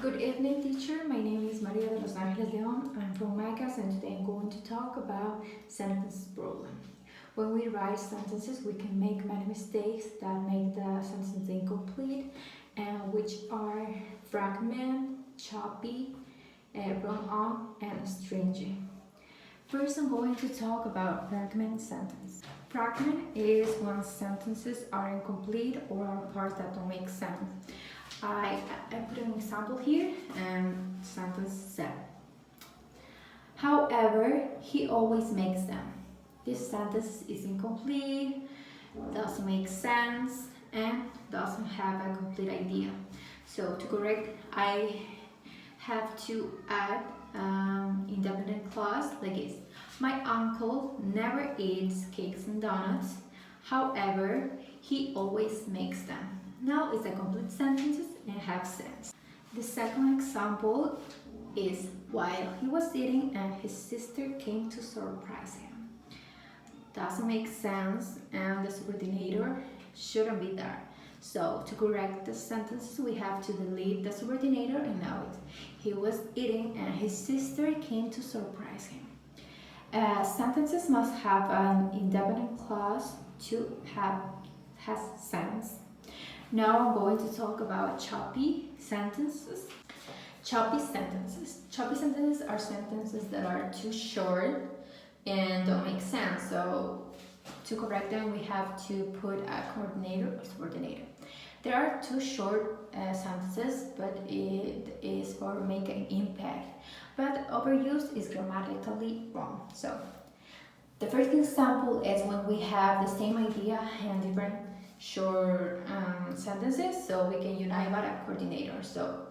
Good evening, teacher. My name is Maria de Los Angeles Leon. I'm from MACAS and today I'm going to talk about sentence problem. When we write sentences, we can make many mistakes that make the sentence incomplete, which are fragment, choppy, run-on, and stringy. First, I'm going to talk about fragment sentence. Fragment is when sentences are incomplete or are parts that don't make sense. I put an example here and sentence said. However, he always makes them. This sentence is incomplete, doesn't make sense, and doesn't have a complete idea. So to correct, I have to add indefinite clause like this. My uncle never eats cakes and donuts. However, he always makes them. Now it's a complete sentences and have sense. The second example is while he was eating and his sister came to surprise him. Doesn't make sense and the subordinator shouldn't be there. So to correct the sentences we have to delete the subordinator and now he was eating and his sister came to surprise him. Sentences must have an indefinite clause to has sense. Now I'm going to talk about choppy sentences. Choppy sentences are sentences that are too short and don't make sense. So to correct them, we have to put a coordinator or subordinator. There are two short sentences, but it is for making impact. But overuse is grammatically wrong. So the first example is when we have the same idea and different short sentences, so we can unite by a coordinator. So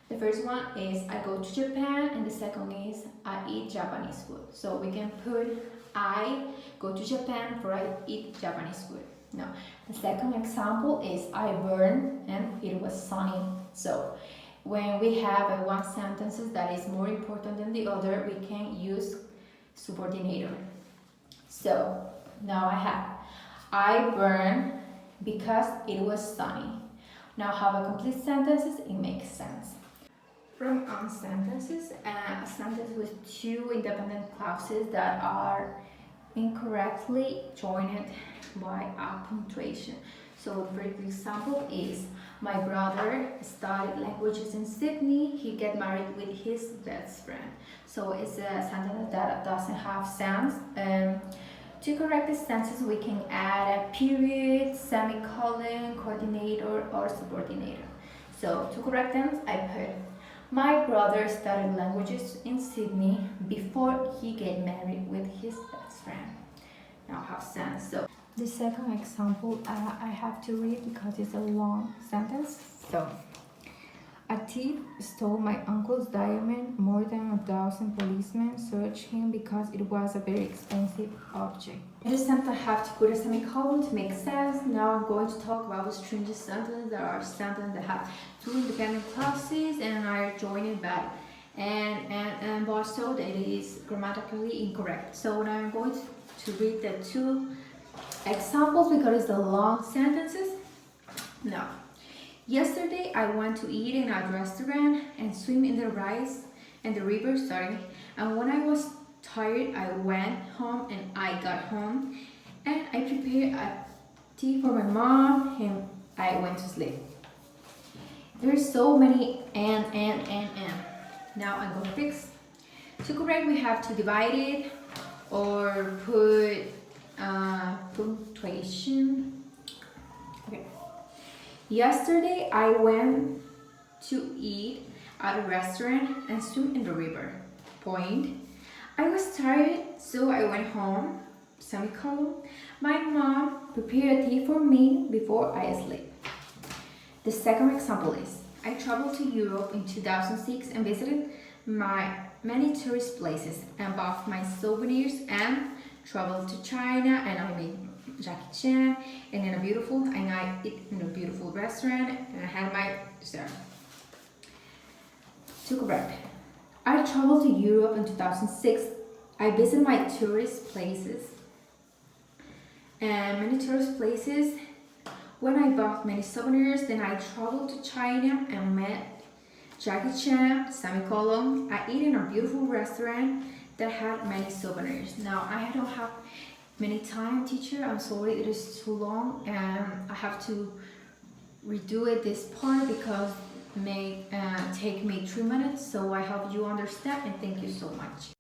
the first one is I go to Japan and the second is I eat Japanese food. So we can put I go to Japan for I eat Japanese food. No. The second example is I burn and it was sunny. So when we have one sentence that is more important than the other, we can use subordinator. So now I have I burn because it was sunny. Now have a complete sentences, it makes sense. From sentences, a sentence with two independent clauses that are incorrectly joined by a punctuation. So the first example is my brother studied languages in Sydney. He get married with his best friend. So it's a sentence that doesn't have sense. To correct the sentences, we can add a period, semicolon, coordinator, or subordinator. So to correct them, I put my brother studied languages in Sydney before he get married with his best friend. Now have sense. So the second example I have to read because it's a long sentence. So a thief stole my uncle's diamond. More than 1,000 policemen searched him because it was a very expensive object. This sentence have to put a semicolon to make sense. Now I'm going to talk about the stringent sentences. There are sentences that have two independent clauses and are joined by and also that it is grammatically incorrect. So now I'm going to read the two examples because it's the long sentences. Now. Yesterday I went to eat in a restaurant and swim in the river, and when I was tired I went home and I got home and I prepared a tea for my mom and I went to sleep. There's so many and. Now I'm going to fix. To correct we have to divide it or put punctuation. Okay. Yesterday, I went to eat at a restaurant and swim in the river. Point. I was tired, so I went home. Semicolon. My mom prepared a tea for me before I sleep. The second example is, I traveled to Europe in 2006 and visited many tourist places and bought my souvenirs and traveled to China and I made Jackie Chan and I eat in a beautiful restaurant and I had my dessert. To correct, I traveled to Europe in 2006. I visited my tourist places and many tourist places. When I bought many souvenirs, then I traveled to China and met Jackie Chan, semicolon. I eat in a beautiful restaurant that had many souvenirs. Now I don't have many time, teacher. I'm sorry, it is too long, and I have to redo it this part because it may take me 3 minutes. So I hope you understand, and thank you so much.